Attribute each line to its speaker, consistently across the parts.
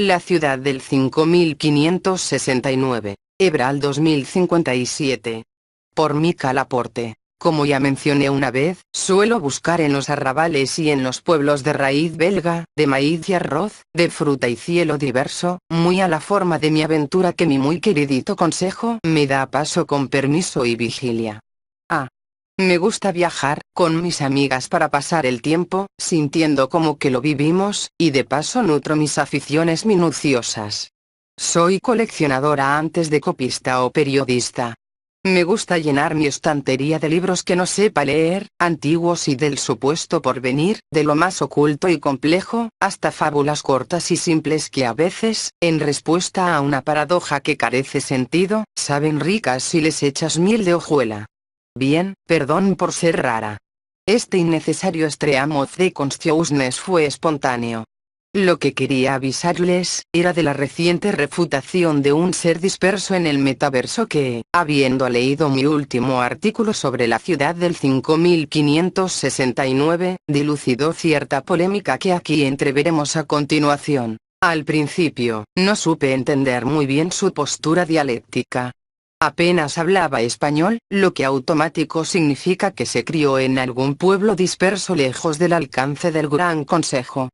Speaker 1: La ciudad del 5569. Ebral 2057. Por Mica Laporte. Como ya mencioné una vez, suelo buscar en los arrabales y en los pueblos de raíz belga, de maíz y arroz, de fruta y cielo diverso, muy a la forma de mi aventura que mi muy queridito consejo me da a paso con permiso y vigilia. Me gusta viajar, con mis amigas para pasar el tiempo, sintiendo como que lo vivimos, y de paso nutro mis aficiones minuciosas. Soy coleccionadora antes de copista o periodista. Me gusta llenar mi estantería de libros que no sepa leer, antiguos y del supuesto porvenir, de lo más oculto y complejo, hasta fábulas cortas y simples que a veces, en respuesta a una paradoja que carece sentido, saben ricas si les echas miel de hojuela. Bien, perdón por ser rara. Este innecesario stream of the consciousness fue espontáneo. Lo que quería avisarles, era de la reciente refutación de un ser disperso en el metaverso que, habiendo leído mi último artículo sobre la ciudad del 5569, dilucidó cierta polémica que aquí entreveremos a continuación. Al principio, no supe entender muy bien su postura dialéctica. Apenas hablaba español, lo que automático significa que se crió en algún pueblo disperso lejos del alcance del Gran Consejo.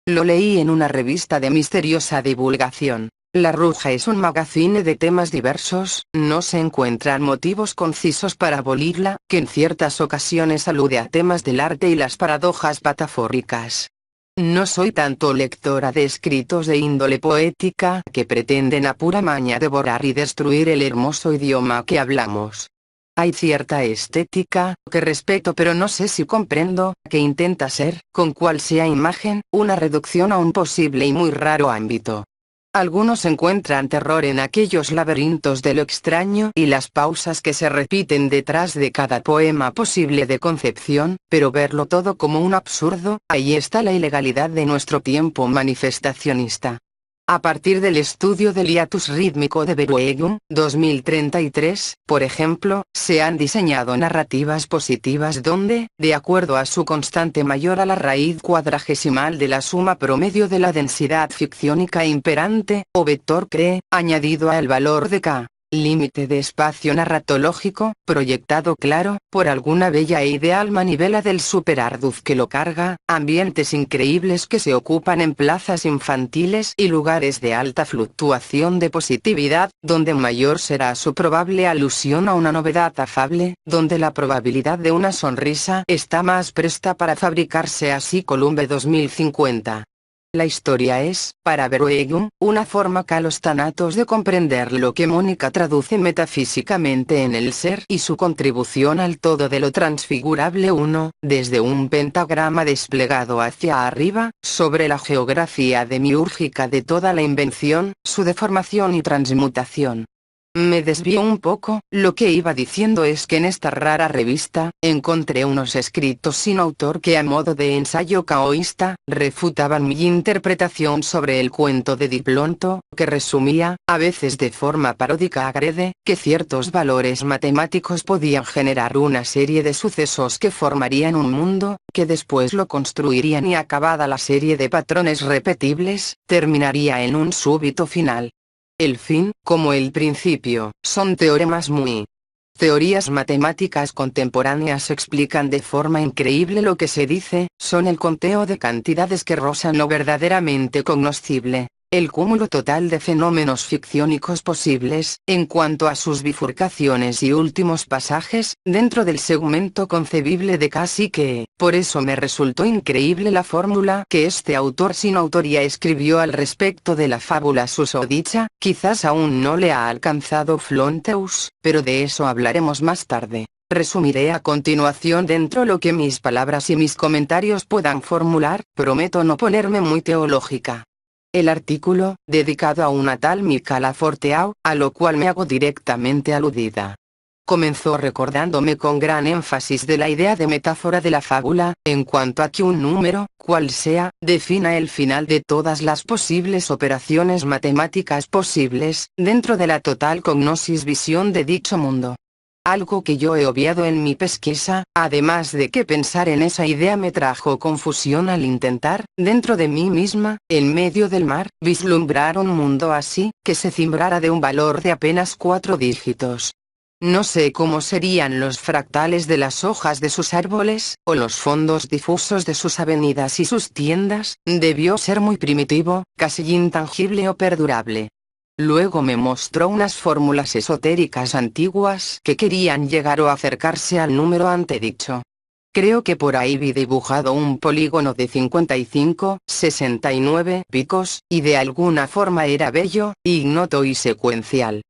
Speaker 1: Lo leí en una revista de misteriosa divulgación. La Ruja es un magazine de temas diversos, no se encuentran motivos concisos para abolirla, que en ciertas ocasiones alude a temas del arte y las paradojas patafóricas. No soy tanto lectora de escritos de índole poética que pretenden a pura maña devorar y destruir el hermoso idioma que hablamos. Hay cierta estética, que respeto pero no sé si comprendo, que intenta ser, con cual sea imagen, una reducción a un posible y muy raro ámbito. Algunos encuentran terror en aquellos laberintos de lo extraño y las pausas que se repiten detrás de cada poema posible de concepción, pero verlo todo como un absurdo, ahí está la ilegalidad de nuestro tiempo manifestacionista. A partir del estudio del hiatus rítmico de Verwegen, 2033, por ejemplo, se han diseñado narrativas positivas donde, de acuerdo a su constante mayor a la raíz cuadragesimal de la suma promedio de la densidad ficciónica imperante, o vector cree, añadido al valor de K, límite de espacio narratológico, proyectado claro, por alguna bella e ideal manivela del superarduz que lo carga, ambientes increíbles que se ocupan en plazas infantiles y lugares de alta fluctuación de positividad, donde mayor será su probable alusión a una novedad afable, donde la probabilidad de una sonrisa está más presta para fabricarse así Columbe 2050. La historia es, para Verwegen, una forma calos thanatos de comprender lo que Mónica traduce metafísicamente en el ser y su contribución al todo de lo transfigurable uno, desde un pentagrama desplegado hacia arriba, sobre la geografía demiúrgica de toda la invención, su deformación y transmutación. Me desvío un poco, lo que iba diciendo es que en esta rara revista, encontré unos escritos sin autor que a modo de ensayo caoísta, refutaban mi interpretación sobre el cuento de Diplonto, que resumía, a veces de forma paródica agrede, que ciertos valores matemáticos podían generar una serie de sucesos que formarían un mundo, que después lo construirían y acabada la serie de patrones repetibles, terminaría en un súbito final. El fin, como el principio, son teoremas muy. Teorías matemáticas contemporáneas explican de forma increíble lo que se dice, son el conteo de cantidades que rozan lo verdaderamente cognoscible, el cúmulo total de fenómenos ficciónicos posibles, en cuanto a sus bifurcaciones y últimos pasajes, dentro del segmento concebible de casi que, por eso me resultó increíble la fórmula que este autor sin autoría escribió al respecto de la fábula susodicha, quizás aún no le ha alcanzado Flonteus, pero de eso hablaremos más tarde. Resumiré a continuación dentro lo que mis palabras y mis comentarios puedan formular, prometo no ponerme muy teológica. El artículo, dedicado a una tal Mica Laporte, a lo cual me hago directamente aludida. Comenzó recordándome con gran énfasis de la idea de metáfora de la fábula, en cuanto a que un número, cual sea, defina el final de todas las posibles operaciones matemáticas posibles, dentro de la total cognosis visión de dicho mundo. algo que yo he obviado en mi pesquisa, además de que pensar en esa idea me trajo confusión al intentar, dentro de mí misma, en medio del mar, vislumbrar un mundo así, que se cimbrara de un valor de apenas 4 dígitos. No sé cómo serían los fractales de las hojas de sus árboles, o los fondos difusos de sus avenidas y sus tiendas, debió ser muy primitivo, casi intangible o perdurable. Luego me mostró unas fórmulas esotéricas antiguas que querían llegar o acercarse al número antedicho. Creo que por ahí vi dibujado un polígono de 55, 69 picos, y de alguna forma era bello, ignoto y secuencial.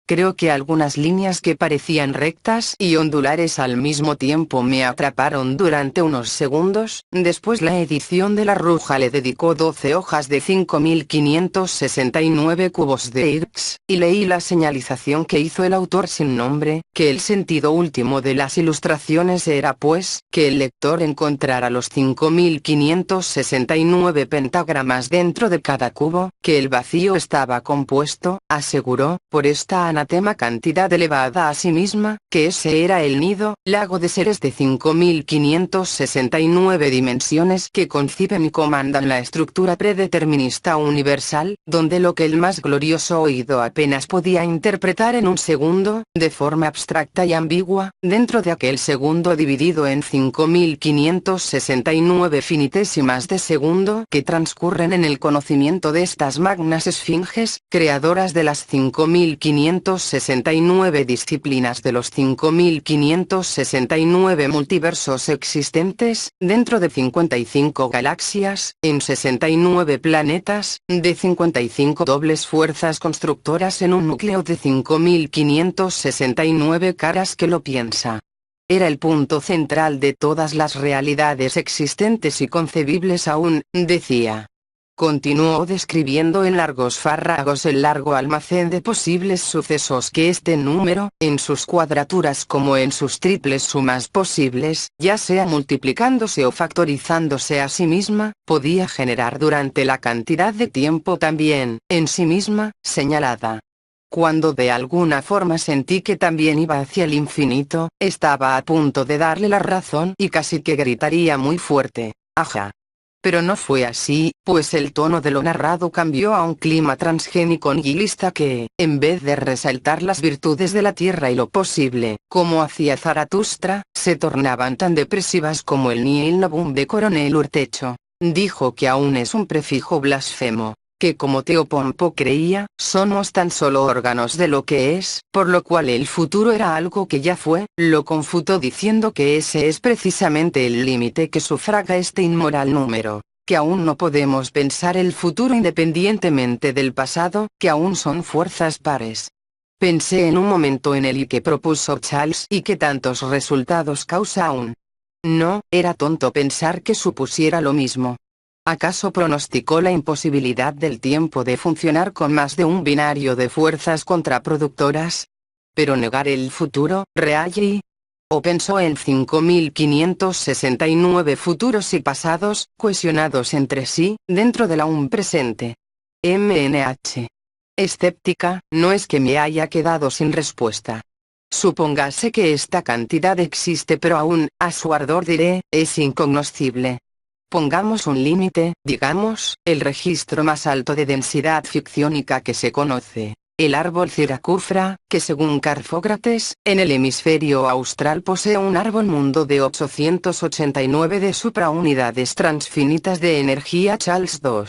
Speaker 1: Creo que algunas líneas que parecían rectas y ondulares al mismo tiempo me atraparon durante unos segundos. Después la edición de La Ruja le dedicó 12 hojas de 5569 cubos de IRX, y leí la señalización que hizo el autor sin nombre, que el sentido último de las ilustraciones era pues, que el lector encontrara los 5569 pentagramas dentro de cada cubo, que el vacío estaba compuesto, aseguró, por esta anatema cantidad elevada a sí misma, que ese era el nido, lago de seres de 5569 dimensiones que conciben y comandan la estructura predeterminista universal, donde lo que el más glorioso oído apenas podía interpretar en un segundo, de forma abstracta y ambigua, dentro de aquel segundo dividido en 5569 finitésimas de segundo que transcurren en el conocimiento de estas magnas esfinges, creadoras de las 5569 disciplinas de los 5569 multiversos existentes, dentro de 55 galaxias, en 69 planetas, de 55 dobles fuerzas constructoras en un núcleo de 5569 caras que lo piensa. Era el punto central de todas las realidades existentes y concebibles aún, decía. Continuó describiendo en largos párrafos el largo almacén de posibles sucesos que este número, en sus cuadraturas como en sus triples sumas posibles, ya sea multiplicándose o factorizándose a sí misma, podía generar durante la cantidad de tiempo también, en sí misma, señalada. Cuando de alguna forma sentí que también iba hacia el infinito, estaba a punto de darle la razón y casi que gritaría muy fuerte, ¡ajá! Pero no fue así, pues el tono de lo narrado cambió a un clima transgénico nihilista que, en vez de resaltar las virtudes de la tierra y lo posible, como hacía Zaratustra, se tornaban tan depresivas como el Nihil Novum de Coronel Urtecho. Dijo que aún es un prefijo blasfemo, que como Teopompo creía, somos tan solo órganos de lo que es, por lo cual el futuro era algo que ya fue, lo confutó diciendo que ese es precisamente el límite que sufraga este inmoral número, que aún no podemos pensar el futuro independientemente del pasado, que aún son fuerzas pares. Pensé en un momento en el y que propuso Charles y que tantos resultados causa aún. No, era tonto pensar que supusiera lo mismo. ¿Acaso pronosticó la imposibilidad del tiempo de funcionar con más de un binario de fuerzas contraproductoras? ¿Pero negar el futuro, Reale? ¿O pensó en 5569 futuros y pasados, cohesionados entre sí, dentro de la un presente? MNH. Escéptica, no es que me haya quedado sin respuesta. Supóngase que esta cantidad existe pero aún, a su ardor diré, es incognoscible. Pongamos un límite, digamos, el registro más alto de densidad ficciónica que se conoce, el árbol Ciracufra, que según Carfócrates, en el hemisferio austral posee un árbol mundo de 889 de supraunidades transfinitas de energía. Charles II.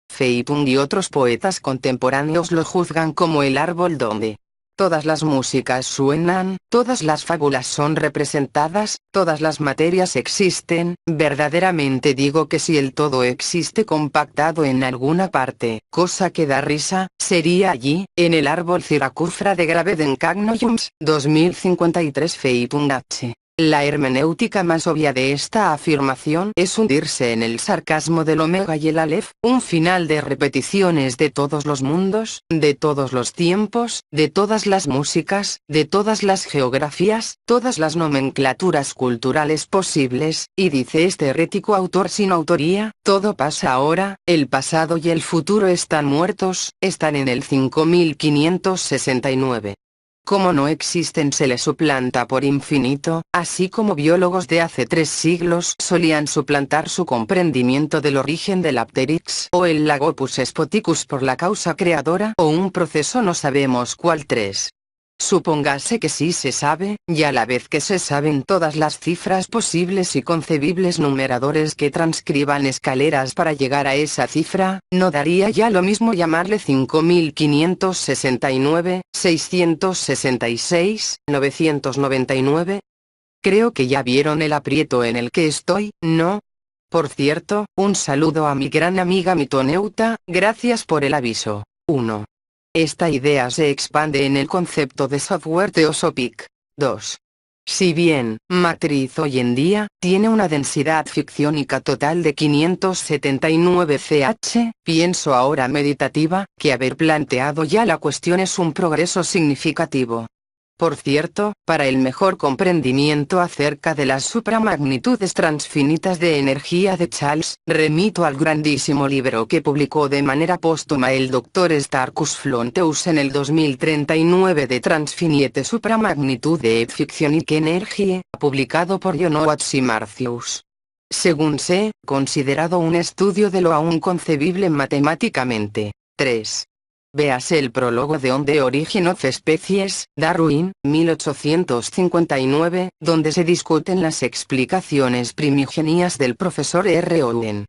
Speaker 1: Feipung y otros poetas contemporáneos lo juzgan como el árbol donde todas las músicas suenan, todas las fábulas son representadas, todas las materias existen. Verdaderamente digo que si el todo existe compactado en alguna parte, cosa que da risa, sería allí, en el árbol Ciracufra de Graveden Cagnoyums, 2053 Feipung H. La hermenéutica más obvia de esta afirmación es hundirse en el sarcasmo del Omega y el Aleph, un final de repeticiones de todos los mundos, de todos los tiempos, de todas las músicas, de todas las geografías, todas las nomenclaturas culturales posibles, y dice este herético autor sin autoría, todo pasa ahora, el pasado y el futuro están muertos, están en el 5569. como no existen se le suplanta por infinito, así como biólogos de hace 3 siglos solían suplantar su comprendimiento del origen del Apteryx o el Lagopus spoticus por la causa creadora o un proceso no sabemos cuál 3. Supóngase que sí se sabe, y a la vez que se saben todas las cifras posibles y concebibles numeradores que transcriban escaleras para llegar a esa cifra, ¿no daría ya lo mismo llamarle 5569, 666, 999? Creo que ya vieron el aprieto en el que estoy, ¿no? Por cierto, un saludo a mi gran amiga mitoneuta, gracias por el aviso. 1. Esta idea se expande en el concepto de software Theosophic. 2. Si bien, Matriz hoy en día, tiene una densidad ficciónica total de 579 ch, pienso ahora meditativa, que haber planteado ya la cuestión es un progreso significativo. Por cierto, para el mejor comprendimiento acerca de las supramagnitudes transfinitas de energía de Charles, remito al grandísimo libro que publicó de manera póstuma el Dr. Starkus Flonteus en el 2039 de Transfinite Supramagnitude et Fictionic Energie, publicado por John Watts y Marcius. Según sé, considerado un estudio de lo aún concebible matemáticamente. 3. Véase el prólogo de On the Origin of Species, Darwin, 1859, donde se discuten las explicaciones primigenias del profesor R. Owen.